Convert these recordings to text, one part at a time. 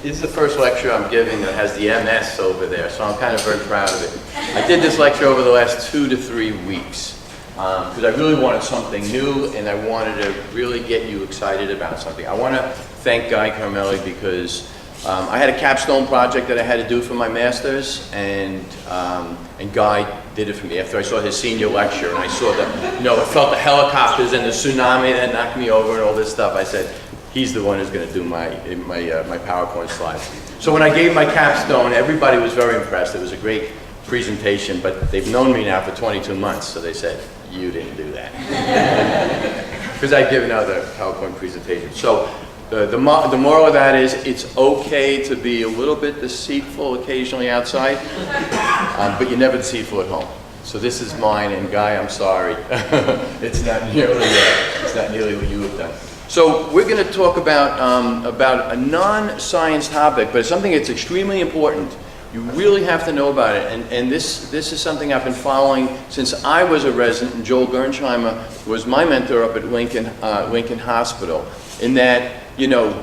is the first lecture I'm giving that has the MS over there, so I'm kind of very proud of it. I did this lecture over the last 2 to 3 weeks because I really wanted something new and I wanted to really get you excited about something. I want to thank Guy Carmelli because I had a capstone project that I had to do for my master's, and Guy did it for me after I saw his senior lecture, and I saw the, I felt the helicopters and the tsunami that knocked me over and all this stuff. I said, he's the one who's going to do my PowerPoint slides. So when I gave my capstone, everybody was very impressed. It was a great presentation, but they've known me now for 22 months, so they said, you didn't do that. Because I'd given other PowerPoint presentations. So the moral of that is it's okay to be a little bit deceitful occasionally outside, but you're never deceitful at home. So this is mine, and Guy, I'm sorry. It's not nearly what you have done. So we're going to talk about a non-science topic, but it's something that's extremely important. You really have to know about it, and this is something I've been following since I was a resident, and Joel Gernsheimer was my mentor up at Lincoln Hospital, in that,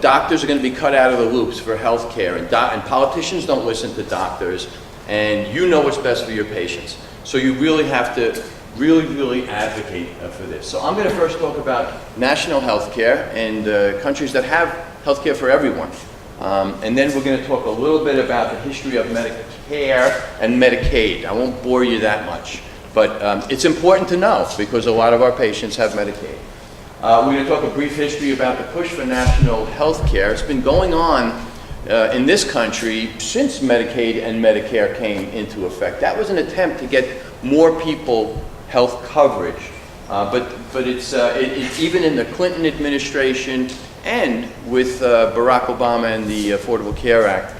doctors are going to be cut out of the loops for health care, and politicians don't listen to doctors, and you know what's best for your patients. So you really have to really advocate for this. So I'm going to first talk about national health care and countries that have health care for everyone. And then we're going to talk a little bit about the history of Medicare and Medicaid. I won't bore you that much, but it's important to know because a lot of our patients have Medicaid. We're going to talk a brief history about the push for national health care. It's been going on in this country since Medicaid and Medicare came into effect. That was an attempt to get more people health coverage, but it's even in the Clinton administration and with Barack Obama and the Affordable Care Act,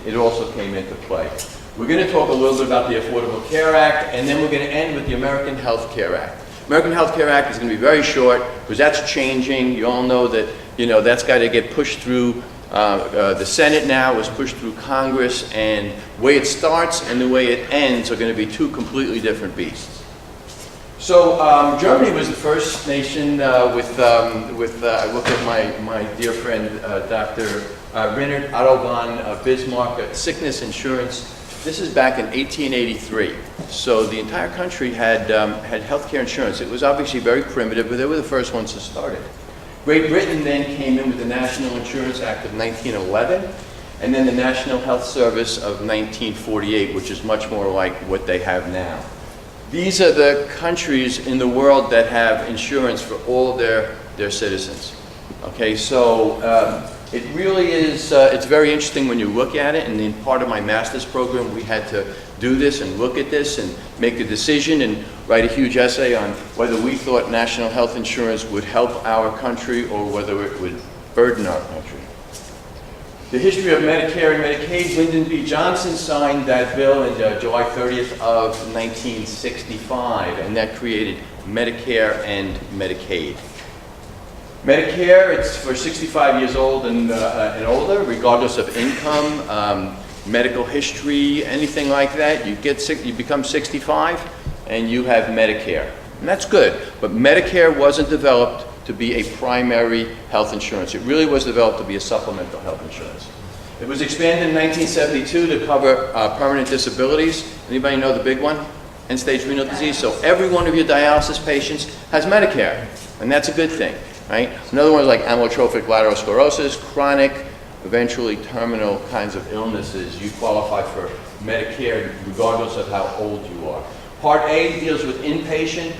it also came into play. We're going to talk a little bit about the Affordable Care Act, and then we're going to end with the American Health Care Act. American Health Care Act is going to be very short because that's changing. You all know that that's got to get pushed through the Senate now, was pushed through Congress, and the way it starts and the way it ends are going to be two completely different beasts. So Germany was the first nation I looked at my dear friend Dr. Reinhard Otto von Bismarck, sickness insurance. This is back in 1883. So the entire country had health care insurance. It was obviously very primitive, but they were the first ones to start it. Great Britain then came in with the National Insurance Act of 1911, and then the National Health Service of 1948, which is much more like what they have now. These are the countries in the world that have insurance for all their citizens. Okay, so it really is, it's very interesting when you look at it, and in part of my master's program we had to do this and look at this and make a decision and write a huge essay on whether we thought national health insurance would help our country or whether it would burden our country. The history of Medicare and Medicaid, Lyndon B. Johnson signed that bill in July 30th of 1965, and that created Medicare and Medicaid. Medicare, it's for 65 years old and older, regardless of income, medical history, anything like that. You become 65 and you have Medicare, and that's good. But Medicare wasn't developed to be a primary health insurance. It really was developed to be a supplemental health insurance. It was expanded in 1972 to cover permanent disabilities. Anybody know the big one? End-stage renal disease. So every one of your dialysis patients has Medicare, and that's a good thing, right? Another one is like amyotrophic lateral sclerosis, chronic, eventually terminal kinds of illnesses. You qualify for Medicare regardless of how old you are. Part A deals with inpatient,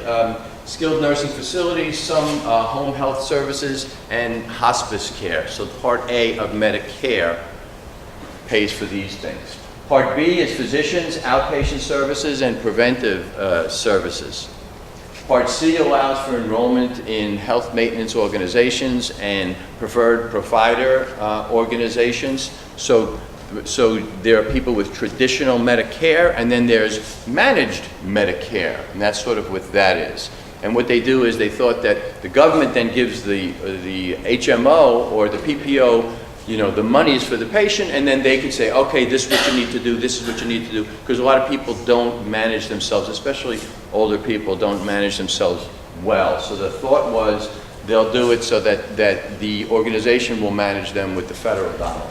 skilled nursing facilities, some home health services, and hospice care. So Part A of Medicare pays for these things. Part B is physicians, outpatient services, and preventive services. Part C allows for enrollment in health maintenance organizations and preferred provider organizations. So there are people with traditional Medicare, and then there's managed Medicare, and that's sort of what that is. And what they do is they thought that the government then gives the HMO or the PPO, the monies for the patient, and then they can say, okay, this is what you need to do, this is what you need to do, because a lot of people don't manage themselves, especially older people don't manage themselves well. So the thought was they'll do it so that the organization will manage them with the federal dollars.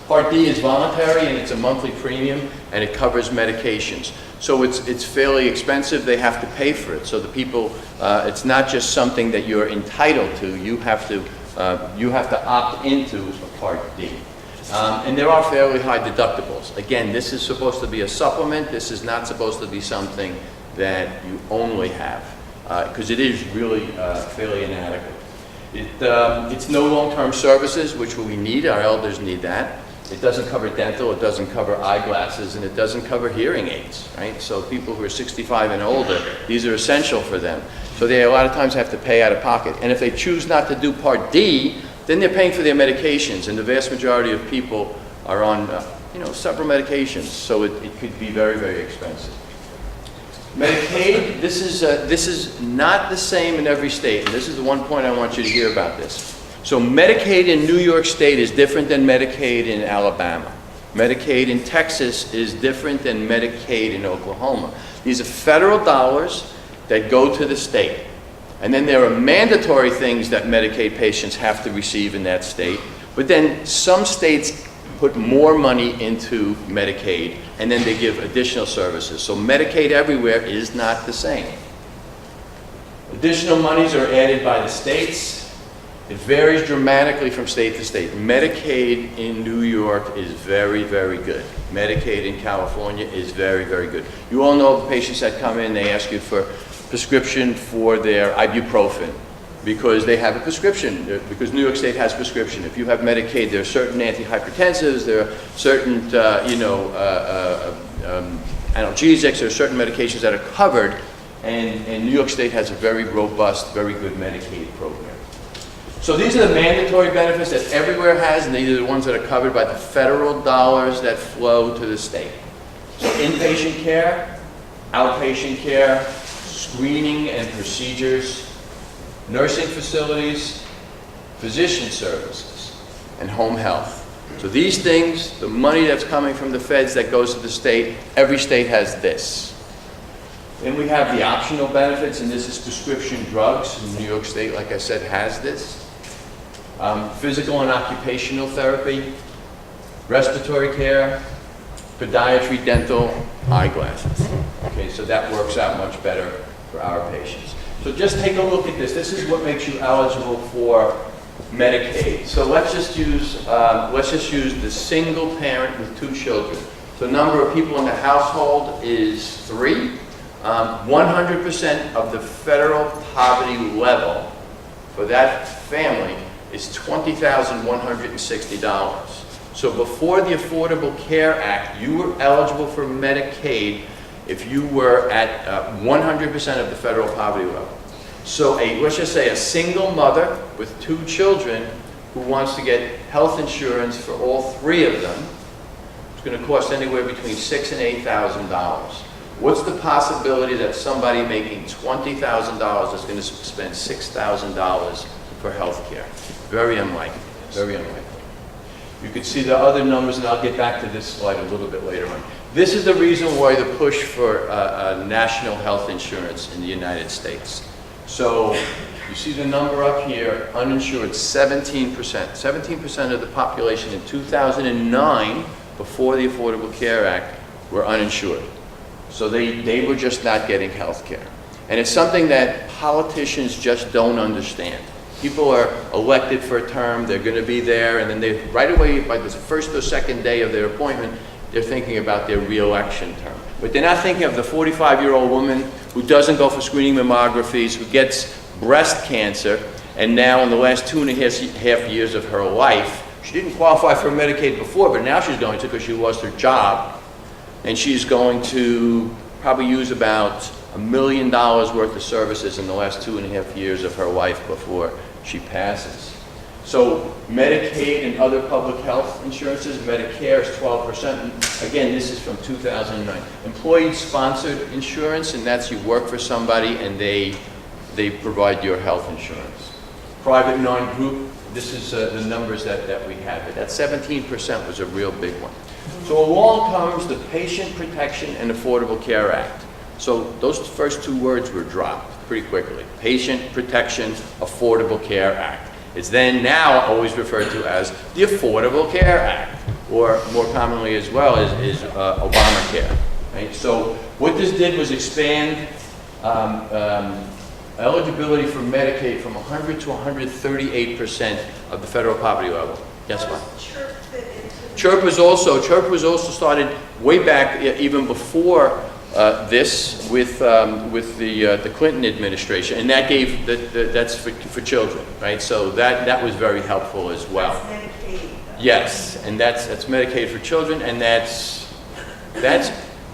Part D is voluntary, and it's a monthly premium, and it covers medications. So it's fairly expensive. They have to pay for it. So the people, it's not just something that you're entitled to. You have to opt into a Part D. And there are fairly high deductibles. Again, this is supposed to be a supplement. This is not supposed to be something that you only have, because it is really fairly inadequate. It's no long-term services, which we need. Our elders need that. It doesn't cover dental, it doesn't cover eyeglasses, and it doesn't cover hearing aids, right? So people who are 65 and older, these are essential for them. So they a lot of times have to pay out of pocket. And if they choose not to do Part D, then they're paying for their medications, and the vast majority of people are on several medications, so it could be very, very expensive. Medicaid, this is not the same in every state, and this is the one point I want you to hear about this. So Medicaid in New York State is different than Medicaid in Alabama. Medicaid in Texas is different than Medicaid in Oklahoma. These are federal dollars that go to the state. And then there are mandatory things that Medicaid patients have to receive in that state. But then some states put more money into Medicaid, and then they give additional services. So Medicaid everywhere is not the same. Additional monies are added by the states. It varies dramatically from state to state. Medicaid in New York is very, very good. Medicaid in California is very, very good. You all know the patients that come in, they ask you for prescription for their ibuprofen because they have a prescription, because New York State has prescription. If you have Medicaid, there are certain antihypertensives, there are certain analgesics, there are certain medications that are covered, and New York State has a very robust, very good Medicaid program. So these are the mandatory benefits that everywhere has, and these are the ones that are covered by the federal dollars that flow to the state. So inpatient care, outpatient care, screening and procedures, nursing facilities, physician services, and home health. So these things, the money that's coming from the feds that goes to the state, every state has this. Then we have the optional benefits, and this is prescription drugs. New York State, like I said, has this. Physical and occupational therapy, respiratory care, podiatry, dental, eyeglasses. Okay, so that works out much better for our patients. So just take a look at this. This is what makes you eligible for Medicaid. So let's just use the single parent with 2 children. So the number of people in the household is 3. 100% of the federal poverty level for that family is $20,160. So before the Affordable Care Act, you were eligible for Medicaid if you were at 100% of the federal poverty level. So let's just say a single mother with 2 children who wants to get health insurance for all 3 of them, it's going to cost anywhere between $6,000 and $8,000. What's the possibility that somebody making $20,000 is going to spend $6,000 for health care? Very unlikely, very unlikely. You can see the other numbers, and I'll get back to this slide a little bit later on. This is the reason why the push for national health insurance in the United States. So you see the number up here, uninsured, 17%. 17% of the population in 2009, before the Affordable Care Act, were uninsured. So they were just not getting health care. And it's something that politicians just don't understand. People are elected for a term, they're going to be there, and then they, right away, by the first or second day of their appointment, they're thinking about their re-election term. But they're not thinking of the 45-year-old woman who doesn't go for screening mammographies, who gets breast cancer, and now in the last 2.5 years of her life, she didn't qualify for Medicaid before, but now she's going to because she lost her job, and she's going to probably use about $1 million worth of services in the last 2.5 years of her life before she passes. So Medicaid and other public health insurances, Medicare is 12%. Again, this is from 2009. Employee-sponsored insurance, and that's you work for somebody and they provide your health insurance. Private non-group, this is the numbers that we have. That 17% was a real big one. So along comes the Patient Protection and Affordable Care Act. So those first 2 words were dropped pretty quickly. Patient Protection Affordable Care Act. It's then now always referred to as the Affordable Care Act. or more commonly as well, is Obamacare. Right? So what this did was expand eligibility for Medicaid from 100 to 138% of the federal poverty level. Guess what? CHIRP was also started way back, even before this, with the Clinton administration, and that gave that's for children, right? So that was very helpful as well. That's Medicaid. Yes, and that's Medicaid for children, and that's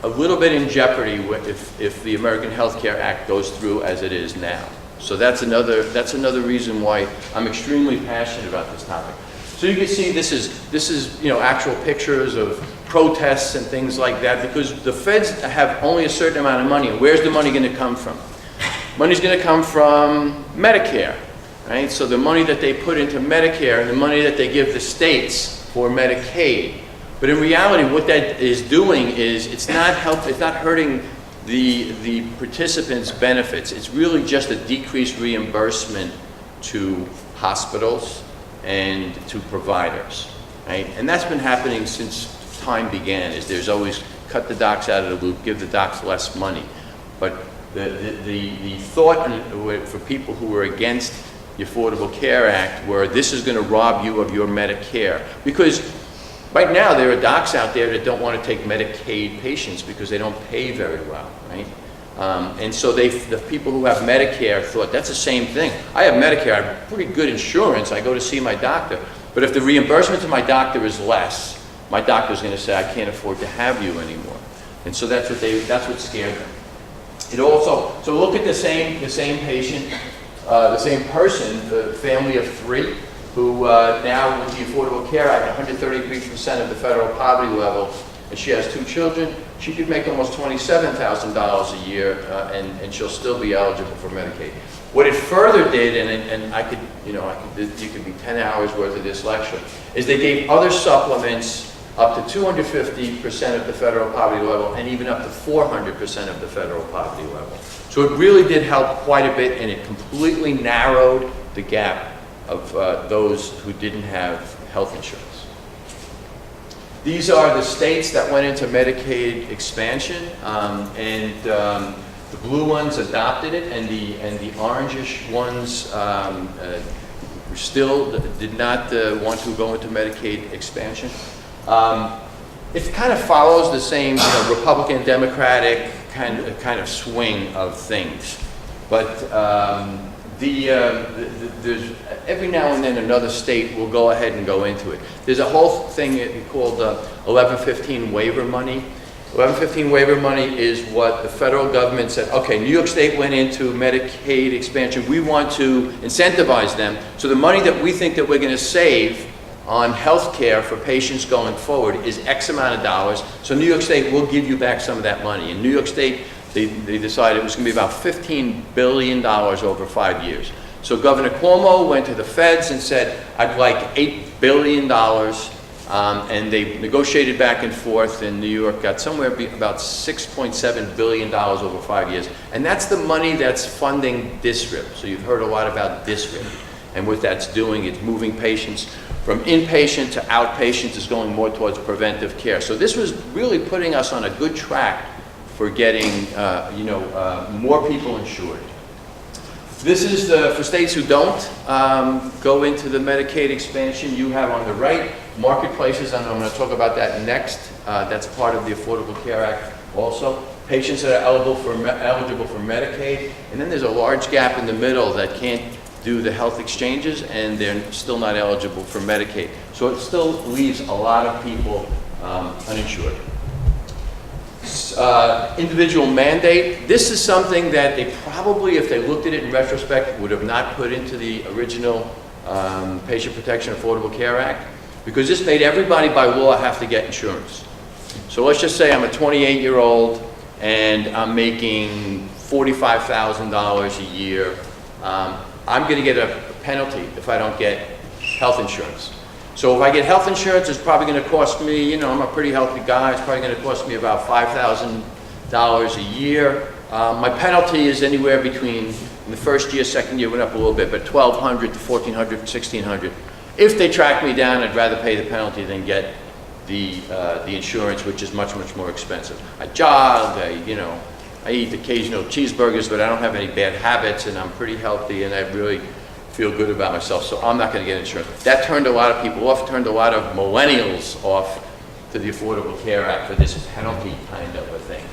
a little bit in jeopardy if the American Health Care Act goes through as it is now. So that's another reason why I'm extremely passionate about this topic. So you can see this is actual pictures of protests and things like that, because the feds have only a certain amount of money. Where's the money going to come from? Money's going to come from Medicare, right? So the money that they put into Medicare and the money that they give the states for Medicaid. But in reality, what that is doing is it's not hurting the participants' benefits. It's really just a decreased reimbursement to hospitals and to providers, right? And that's been happening since time began, is there's always cut the docs out of the loop, give the docs less money. But the thought for people who were against the Affordable Care Act were this is going to rob you of your Medicare. Because right now there are docs out there that don't want to take Medicaid patients because they don't pay very well, right? And so the people who have Medicare thought that's the same thing. I have Medicare, I have pretty good insurance, I go to see my doctor. But if the reimbursement to my doctor is less, my doctor's going to say, I can't afford to have you anymore. And so that's what scared them. It also, so look at the same patient, the same person, the family of 3, who now with the Affordable Care Act, 133% of the federal poverty level, and she has 2 children, she could make almost $27,000 a year, and she'll still be eligible for Medicaid. What it further did, and you could be 10 hours worth of this lecture, is they gave other supplements up to 250% of the federal poverty level, and even up to 400% of the federal poverty level. So it really did help quite a bit, and it completely narrowed the gap of those who didn't have health insurance. These are the states that went into Medicaid expansion, the blue ones adopted it, and the orangish ones still did not want to go into Medicaid expansion. It kind of follows the same Republican Democratic kind of swing of things, but there's every now and then another state will go ahead and go into it. There's a whole thing called 1115 waiver money. 1115 waiver money is what the federal government said, okay, New York State went into Medicaid expansion, we want to incentivize them, so the money that we think that we're going to save on health care for patients going forward is X amount of dollars, so New York State will give you back some of that money. In New York State, they decided it was going to be about $15 billion over 5 years. So Governor Cuomo went to the feds and said, I'd like $8 billion, and they negotiated back and forth, and New York got somewhere about $6.7 billion over 5 years. And that's the money that's funding DSRIP. So you've heard a lot about DSRIP. And what that's doing, it's moving patients from inpatient to outpatient, is going more towards preventive care. So this was really putting us on a good track for getting more people insured. This is for states who don't go into the Medicaid expansion. You have on the right marketplaces, and I'm going to talk about that next. That's part of the Affordable Care Act also. Patients that are eligible for Medicaid, and then there's a large gap in the middle that can't do the health exchanges, and they're still not eligible for Medicaid. So it still leaves a lot of people uninsured. Individual mandate. This is something that they probably, if they looked at it in retrospect, would have not put into the original Patient Protection Affordable Care Act, because this made everybody by law have to get insurance. So let's just say I'm a 28-year-old and I'm making $45,000 a year. I'm going to get a penalty if I don't get health insurance. So if I get health insurance, it's probably going to cost me, I'm a pretty healthy guy, it's probably going to cost me about $5,000 a year. My penalty is anywhere between, in the first year, second year went up a little bit, but $1,200 to $1,400, $1,600. If they track me down, I'd rather pay the penalty than get the insurance, which is much, much more expensive. I jog, I eat occasional cheeseburgers, but I don't have any bad habits, and I'm pretty healthy, and I really feel good about myself, so I'm not going to get insurance. That turned a lot of people off, turned a lot of millennials off to the Affordable Care Act for this penalty kind of a thing.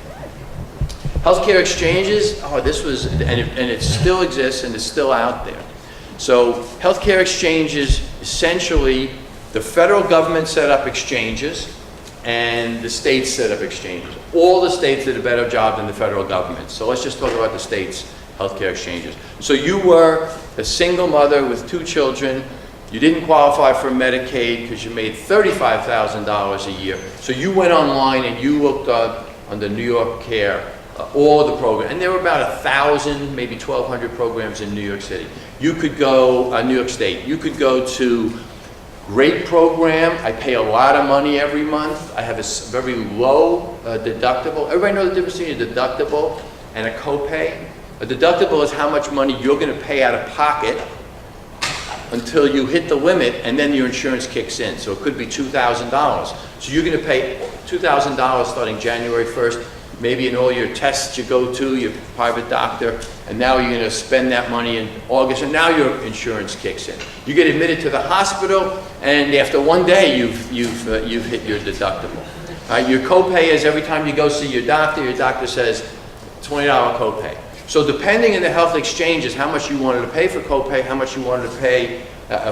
Healthcare exchanges, this was, and it still exists and it's still out there. So healthcare exchanges, essentially, the federal government set up exchanges and the states set up exchanges. All the states did a better job than the federal government. So let's just talk about the states' healthcare exchanges. So you were a single mother with 2 children. You didn't qualify for Medicaid because you made $35,000 a year. So you went online and you looked up on the New York Care, all the programs. And there were about 1,000, maybe 1,200 programs in New York City. You could go, New York State, you could go to great program. I pay a lot of money every month. I have a very low deductible. Everybody know the difference between a deductible and a copay? A deductible is how much money you're going to pay out of pocket until you hit the limit, and then your insurance kicks in. So it could be $2,000. So you're going to pay $2,000 starting January 1st, maybe in all your tests you go to, your private doctor, and now you're going to spend that money in August, and now your insurance kicks in. You get admitted to the hospital, and after one day, you've hit your deductible. Your copay is every time you go see your doctor says $20 copay. So depending on the health exchanges, how much you wanted to pay for copay, how much you wanted to pay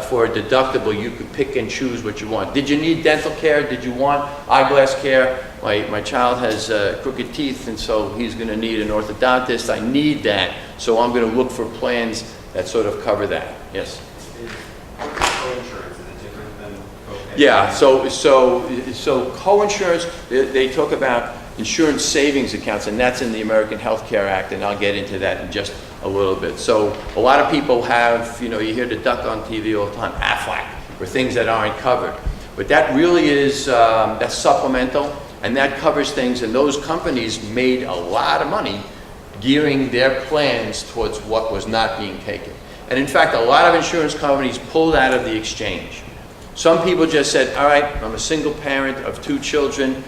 for a deductible, you could pick and choose what you want. Did you need dental care? Did you want eyeglass care? My child has crooked teeth, and so he's going to need an orthodontist. I need that, so I'm going to look for plans that sort of cover that. Yes? Co-insurance, is it different than copay? Yeah, so co-insurance, they talk about insurance savings accounts, and that's in the American Health Care Act, and I'll get into that in just a little bit. So a lot of people have, you hear the duck on TV all the time, AFLAC, for things that aren't covered. But that really is, that's supplemental, and that covers things, and those companies made a lot of money gearing their plans towards what was not being taken. And in fact, a lot of insurance companies pulled out of the exchange. Some people just said, all right, I'm a single parent of 2 children,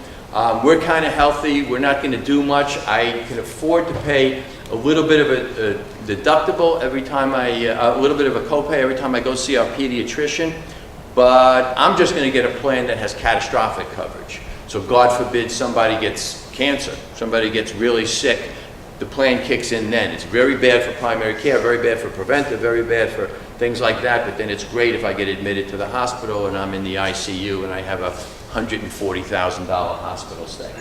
we're kind of healthy, we're not going to do much, I can afford to pay a little bit of a deductible every time a little bit of a copay every time I go see our pediatrician, but I'm just going to get a plan that has catastrophic coverage. So God forbid somebody gets cancer, somebody gets really sick, the plan kicks in then. It's very bad for primary care, very bad for preventive, very bad for things like that, but then it's great if I get admitted to the hospital and I'm in the ICU and I have a $140,000 hospital stay.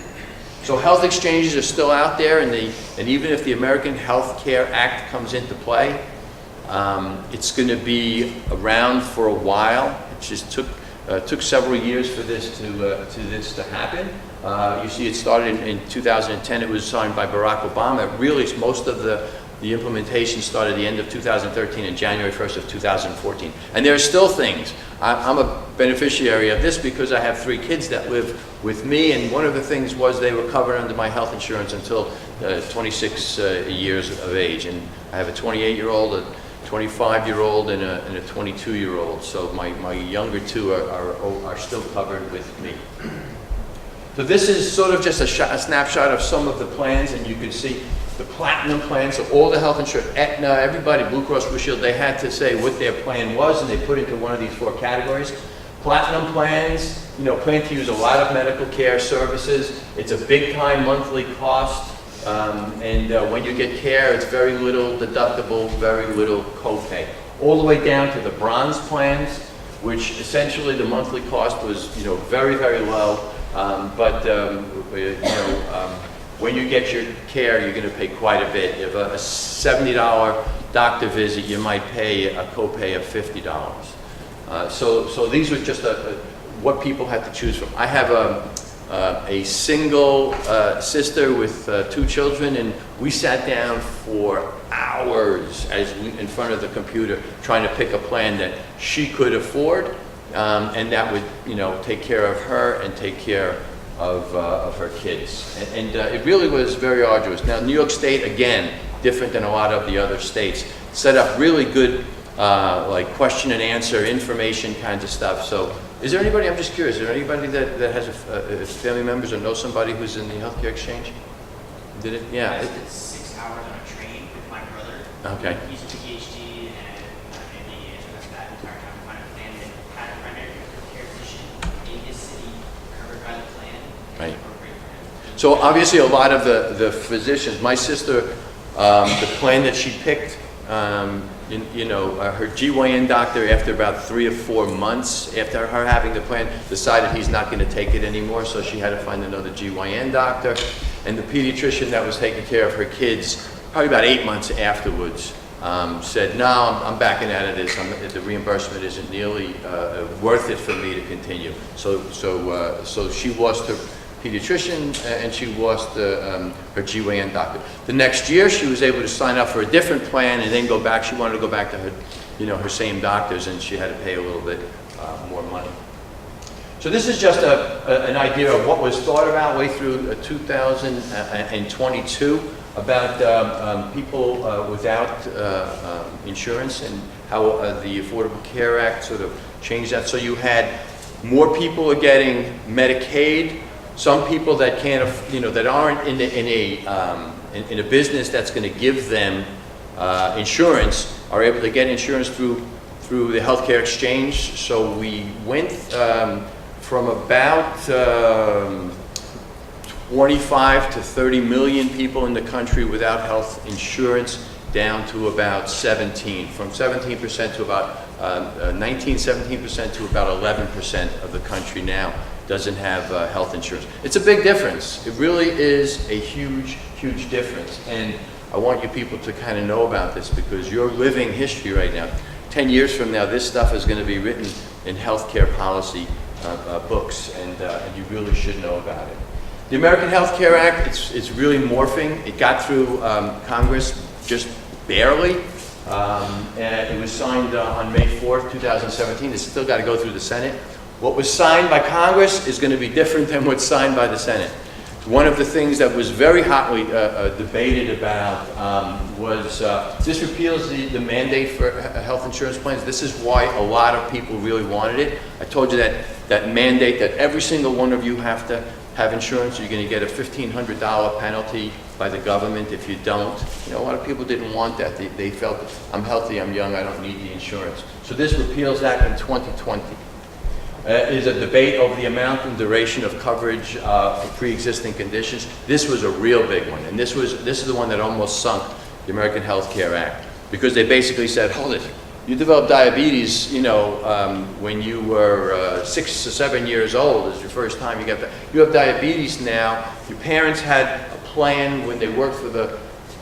So health exchanges are still out there, and even if the American Health Care Act comes into play, it's going to be around for a while. It just took several years for this to happen. You see, it started in 2010. It was signed by Barack Obama. Really, most of the implementation started at the end of 2013 and January 1st of 2014. And there are still things. I'm a beneficiary of this because I have 3 kids that live with me, and one of the things was they were covered under my health insurance until 26 years of age. And I have a 28-year-old, a 25-year-old, and a 22-year-old. So my younger 2 are still covered with me. So this is sort of just a snapshot of some of the plans, and you can see the platinum plan, so all the health insurance, Aetna, everybody, Blue Cross Blue Shield, they had to say what their plan was, and they put it into one of these 4 categories. Platinum plans, plan to use a lot of medical care services. It's a big time monthly cost, and when you get care, it's very little deductible, very little copay. All the way down to the bronze plans, which essentially the monthly cost was, very, very low, when you get your care, you're going to pay quite a bit. If a $70 doctor visit, you might pay a copay of $50. So these are just what people had to choose from. I have a single sister with 2 children, and we sat down for hours in front of the computer trying to pick a plan that she could afford, and that would take care of her and take care of her kids. And it really was very arduous. Now, New York State, again, different than a lot of the other states, set up really good like question and answer information kinds of stuff. So Is there anybody, I'm just curious, is there anybody that has family members or knows somebody who's in the healthcare exchange? Did it? Yeah. I spent 6 hours on a train with my brother. Okay. He's a PhD and MD, and so that entire time trying to plan and had a primary care physician in his city covered by the plan. Right. Appropriate for him. So obviously a lot of the physicians, my sister, the plan that she picked, her GYN doctor, after about 3 or 4 months after her having the plan, decided he's not going to take it anymore, so she had to find another GYN doctor. And the pediatrician that was taking care of her kids, probably about 8 months afterwards, said, no, I'm backing out of this. The reimbursement isn't nearly worth it for me to continue. So she lost her pediatrician and she lost her GYN doctor. The next year, she was able to sign up for a different plan and then go back. She wanted to go back to her, her same doctors, and she had to pay a little bit more money. So this is just an idea of what was thought about way through 2022 about people without insurance and how the Affordable Care Act sort of changed that. So you had more people are getting Medicaid. Some people that can't, that aren't in a business that's going to give them insurance are able to get insurance through the healthcare exchange. So we went from about 25 to 30 million people in the country without health insurance down to about 17, from 17% to about 17% to about 11% of the country now doesn't have health insurance. It's a big difference. It really is a huge, huge difference. And I want you people to kind of know about this because you're living history right now. 10 years from now, this stuff is going to be written in healthcare policy books, and you really should know about it. The American Health Care Act, it's really morphing. It got through Congress just barely. And it was signed on May 4th, 2017. It's still got to go through the Senate. What was signed by Congress is going to be different than what's signed by the Senate. One of the things that was very hotly debated about was this repeals the mandate for health insurance plans. This is why a lot of people really wanted it. I told you that mandate that every single one of you have to have insurance. You're going to get a $1,500 penalty by the government if you don't. A lot of people didn't want that. They felt, I'm healthy, I'm young, I don't need the insurance. So this repeals that in 2020. Is a debate over the amount and duration of coverage for pre-existing conditions. This was a real big one, and this is the one that almost sunk the American Health Care Act, because they basically said, hold it, you developed diabetes, when you were 6 or 7 years old, is your first time you got that. You have diabetes now. Your parents had a plan when they worked for the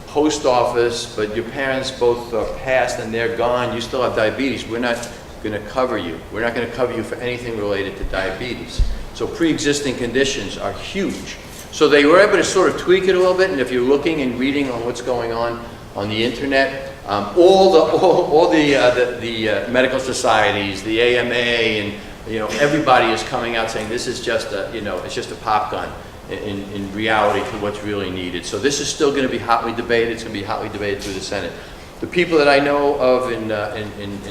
post office, but your parents both passed and they're gone. You still have diabetes. We're not going to cover you. We're not going to cover you for anything related to diabetes. So pre-existing conditions are huge. So they were able to sort of tweak it a little bit, and if you're looking and reading on what's going on the internet, all the medical societies, the AMA, and everybody is coming out saying this is just it's just a pop gun in reality to what's really needed. So this is still going to be hotly debated. It's going to be hotly debated through the Senate. The people that I know of in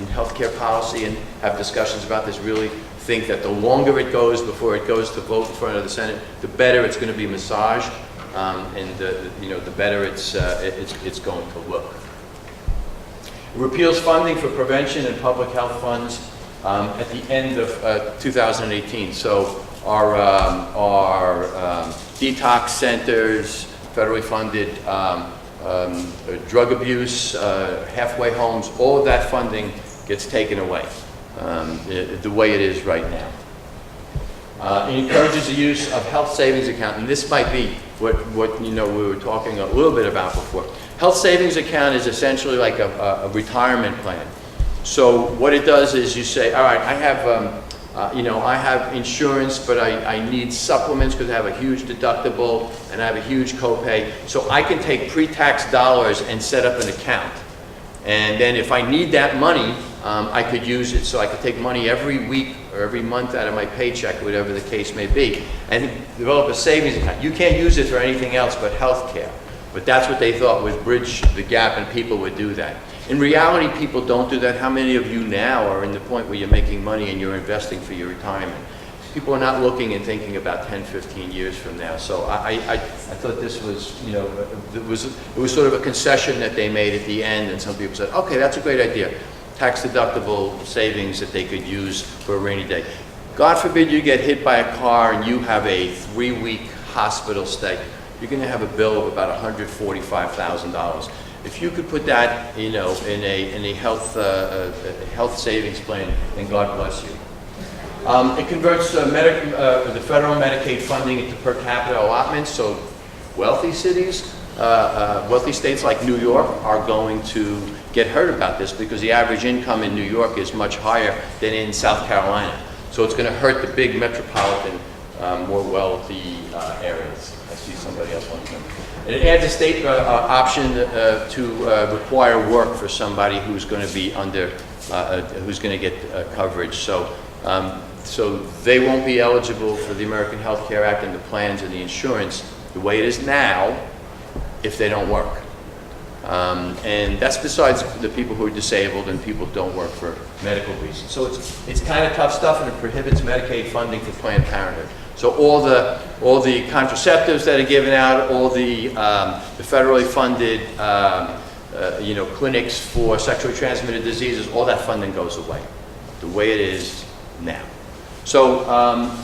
healthcare policy and have discussions about this really think that the longer it goes before it goes to vote in front of the Senate, the better it's going to be massaged, and the better it's going to look. It repeals funding for prevention and public health funds at the end of 2018. So our detox centers, federally funded drug abuse, halfway homes, all of that funding gets taken away the way it is right now. It encourages the use of health savings account, and this might be what we were talking a little bit about before. Health savings account is essentially like a retirement plan. So what it does is you say, all right, I have I have insurance, but I need supplements because I have a huge deductible and I have a huge copay. So I can take pre-tax dollars and set up an account. And then if I need that money, I could use it. So I could take money every week or every month out of my paycheck, whatever the case may be, and develop a savings account. You can't use it for anything else but health care. But that's what they thought would bridge the gap, and people would do that. In reality, people don't do that. How many of you now are in the point where you're making money and you're investing for your retirement? People are not looking and thinking about 10, 15 years from now. So I thought this was, you know, it was sort of a concession that they made at the end, and some people said, okay, that's a great idea. Tax deductible savings that they could use for a rainy day. God forbid you get hit by a car and you have a 3-week hospital stay. You're going to have a bill of about $145,000. If you could put that, you know, in a health savings plan, then God bless you. It converts the federal Medicaid funding into per capita allotments, so wealthy cities, wealthy states like New York are going to get hurt about this because the average income in New York is much higher than in South Carolina. So it's going to hurt the big metropolitan, more wealthy areas. I see somebody else wants to. It adds a state option to require work for somebody who's going to be under, who's going to get coverage. So they won't be eligible for the American Health Care Act and the plans and the insurance the way it is now if they don't work. And that's besides the people who are disabled and people who don't work for medical reasons. So it's kind of tough stuff, and it prohibits Medicaid funding for Planned Parenthood. So all the contraceptives that are given out, all the federally funded you know, clinics for sexually transmitted diseases, all that funding goes away the way it is now. So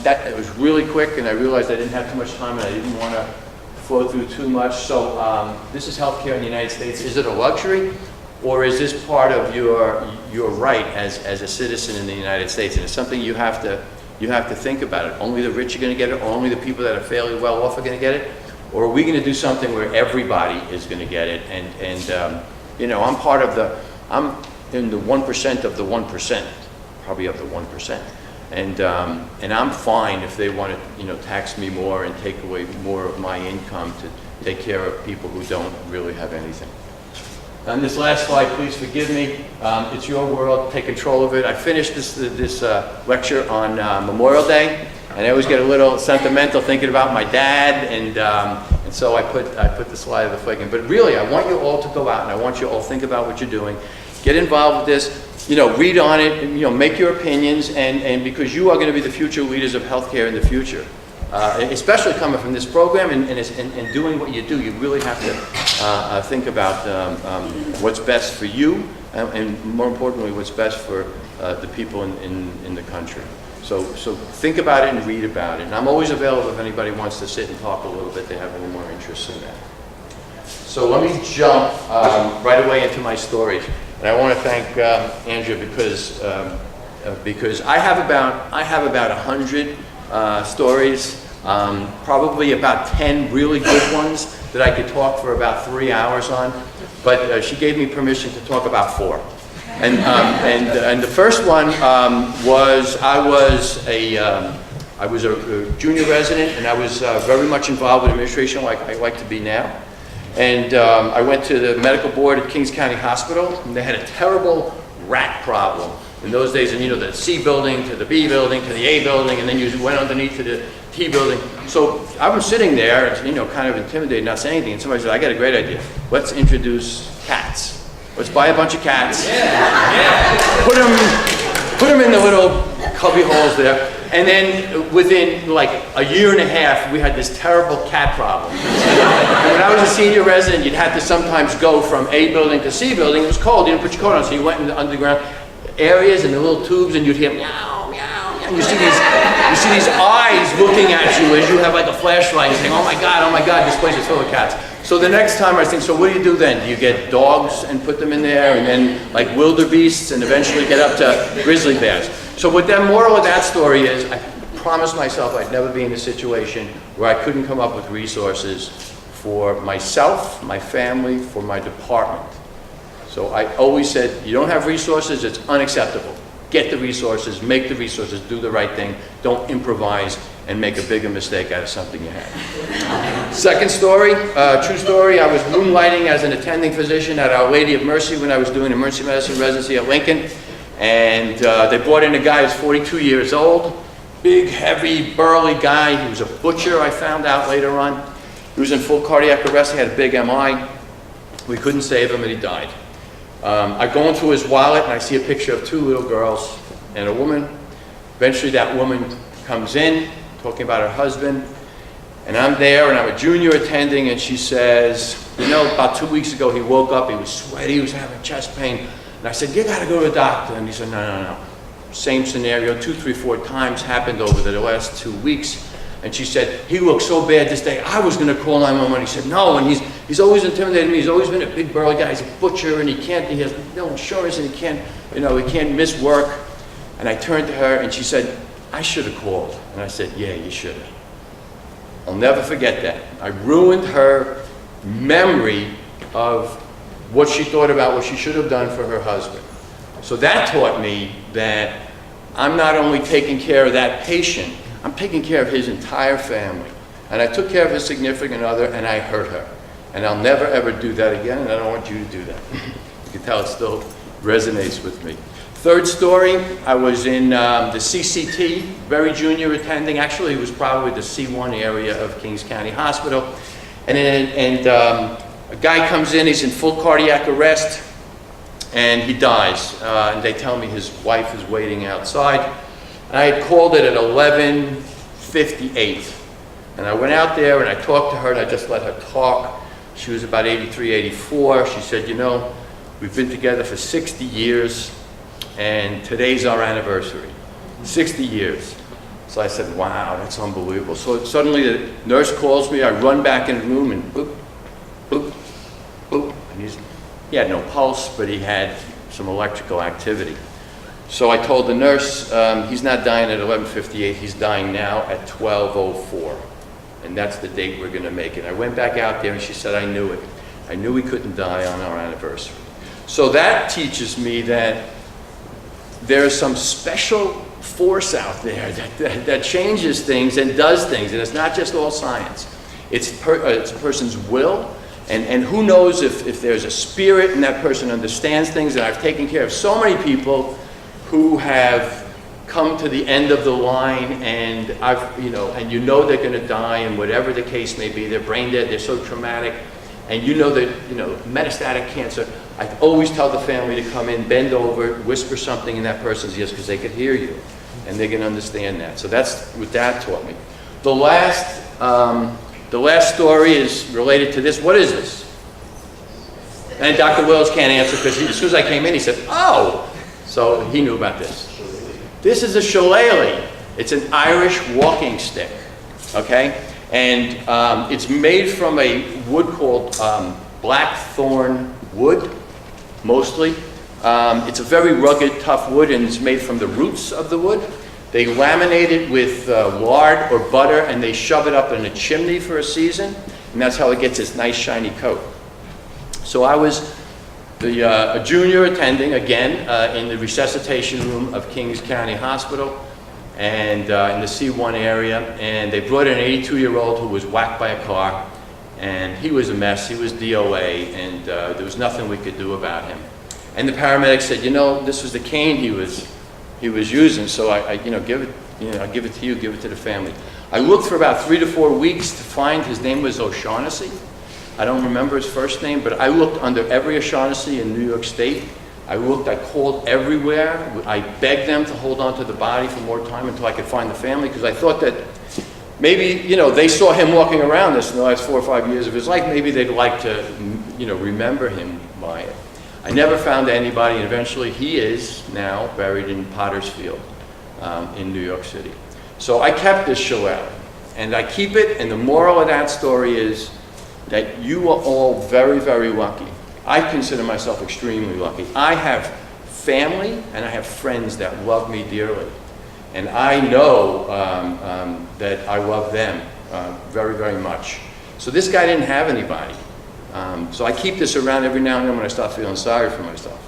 that was really quick, and I realized I didn't have too much time and I didn't want to flow through too much. So this is healthcare in the United States. Is it a luxury, or is this part of your right as a citizen in the United States? And it's something you have to think about it. Only the rich are going to get it, or only the people that are fairly well off are going to get it? Or are we going to do something where everybody is going to get it? And you know, I'm in the 1% of the 1%, probably of the 1%. And I'm fine if they want to, you know, tax me more and take away more of my income to take care of people who don't really have anything. On this last slide, please forgive me. It's your world. Take control of it. I finished this lecture on Memorial Day, and I always get a little sentimental thinking about my dad, and so I put the slide of the flag in. But really, I want you all to go out, and I want you all to think about what you're doing. Get involved with this. You know, read on it, you know, make your opinions, and because you are going to be the future leaders of healthcare in the future, especially coming from this program and doing what you do, you really have to think about what's best for you, and more importantly, what's best for the people in the country. So think about it and read about it. And I'm always available if anybody wants to sit and talk a little bit, they have any more interest in that. So let me jump right away into my stories. And I want to thank Andrea because I have about 100 stories, probably about 10 really good ones that I could talk for about 3 hours on. But she gave me permission to talk about 4. And the first one was I was a junior resident, and I was very much involved with administration, like I like to be now. And I went to the medical board at Kings County Hospital, and they had a terrible rat problem in those days. And you know, the C building to the B building to the A building, and then you went underneath to the T building. So I was sitting there, you know, kind of intimidated, not saying anything. And somebody said, "I got a great idea. Let's introduce cats. Let's buy a bunch of cats, put them in the little cubby holes there." And then within like a year and a half, we had this terrible cat problem. And when I was a senior resident, you'd have to sometimes go from A building to C building. It was cold, you didn't put your coat on, so you went in the underground areas and the little tubes, and you'd hear meow, meow, meow. And you see these eyes looking at you as you have like a flashlight and saying, oh my God, this place is full of cats. So the next time I was thinking, so what do you do then? Do you get dogs and put them in there, and then like wildebeests, and eventually get up to grizzly bears? So what the moral of that story is, I promised myself I'd never be in a situation where I couldn't come up with resources for myself, my family, for my department. So I always said, you don't have resources, it's unacceptable. Get the resources, make the resources, do the right thing. Don't improvise and make a bigger mistake out of something you have. Second story, true story, I was moonlighting as an attending physician at Our Lady of Mercy when I was doing emergency medicine residency at Lincoln. And they brought in a guy who's 42 years old, big, heavy, burly guy. He was a butcher, I found out later on. He was in full cardiac arrest, he had a big MI. We couldn't save him, and he died. I go into his wallet and I see a picture of 2 little girls and a woman. Eventually that woman comes in, talking about her husband, and I'm there and I'm a junior attending, and she says, you know, about 2 weeks ago he woke up, he was sweaty, he was having chest pain. And I said, you gotta go to the doctor. And he said, no. Same scenario, 2, 3, 4 times happened over the last 2 weeks. And she said, he looked so bad this day, I was gonna call 911. He said, no, and he's always intimidated me. He's always been a big burly guy. He's a butcher, and he has no insurance, and he can't miss work. And I turned to her and she said, I should have called. And I said, yeah, you should have. I'll never forget that. I ruined her memory of what she thought about what she should have done for her husband. So that taught me that I'm not only taking care of that patient, I'm taking care of his entire family. And I took care of his significant other, and I hurt her. And I'll never ever do that again, and I don't want you to do that. You can tell it still resonates with me. Third story, I was in the CCT, very junior attending. Actually, it was probably the C1 area of Kings County Hospital. And a guy comes in, he's in full cardiac arrest, and he dies. And they tell me his wife is waiting outside. And I had called it at 11:58. And I went out there and I talked to her, and I just let her talk. She was about 83, 84. She said, you know, we've been together for 60 years. And today's our anniversary, 60 years. So I said, wow, that's unbelievable. So suddenly the nurse calls me, I run back in the room, and boop, boop, boop. And he had no pulse, but he had some electrical activity. So I told the nurse, he's not dying at 11:58, he's dying now at 12:04. And that's the date we're gonna make it. I went back out there and she said, I knew it. I knew he couldn't die on our anniversary. So that teaches me that there's some special force out there that changes things and does things, and it's not just all science. It's a person's will, and who knows if there's a spirit and that person understands things. And I've taken care of so many people who have come to the end of the line, and they're going to die, and whatever the case may be, they're brain dead, they're so traumatic, and metastatic cancer. I always tell the family to come in, bend over, whisper something in that person's ears, because they could hear you, and they can understand that. So that's what that taught me. The last story is related to this. What is this? And Dr. Wills can't answer, because as soon as I came in, he said, oh! So he knew about this. This is a shillelagh. It's an Irish walking stick, okay? And it's made from a wood called blackthorn wood, mostly. It's a very rugged, tough wood, and it's made from the roots of the wood. They laminate it with lard or butter, and they shove it up in a chimney for a season, and that's how it gets its nice shiny coat. So I was a junior attending, again, in the resuscitation room of Kings County Hospital, and in the C1 area, and they brought in an 82-year-old who was whacked by a car, and he was a mess. He was DOA, and there was nothing we could do about him. And the paramedic said, this was the cane he was using, so I'll give it to you, give it to the family. I looked for about 3 to 4 weeks to find, his name was O'Shaughnessy. I don't remember his first name, but I looked under every O'Shaughnessy in New York State. I called everywhere. I begged them to hold on to the body for more time until I could find the family, because I thought that maybe, they saw him walking around this in the last 4 or 5 years of his life. Maybe they'd like to, remember him by it. I never found anybody, and eventually he is now buried in Potter's Field in New York City. So I kept this shillelagh, and I keep it, and the moral of that story is that you are all very, very lucky. I consider myself extremely lucky. I have family and I have friends that love me dearly. And I know that I love them very, very much. So this guy didn't have anybody. So I keep this around every now and then when I start feeling sorry for myself.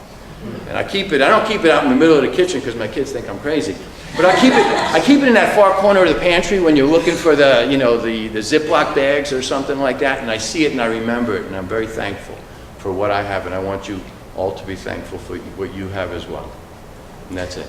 And I don't keep it out in the middle of the kitchen because my kids think I'm crazy. But I keep it in that far corner of the pantry when you're looking for the Ziploc bags or something like that, and I see it and I remember it, and I'm very thankful for what I have, and I want you all to be thankful for what you have as well. And that's it.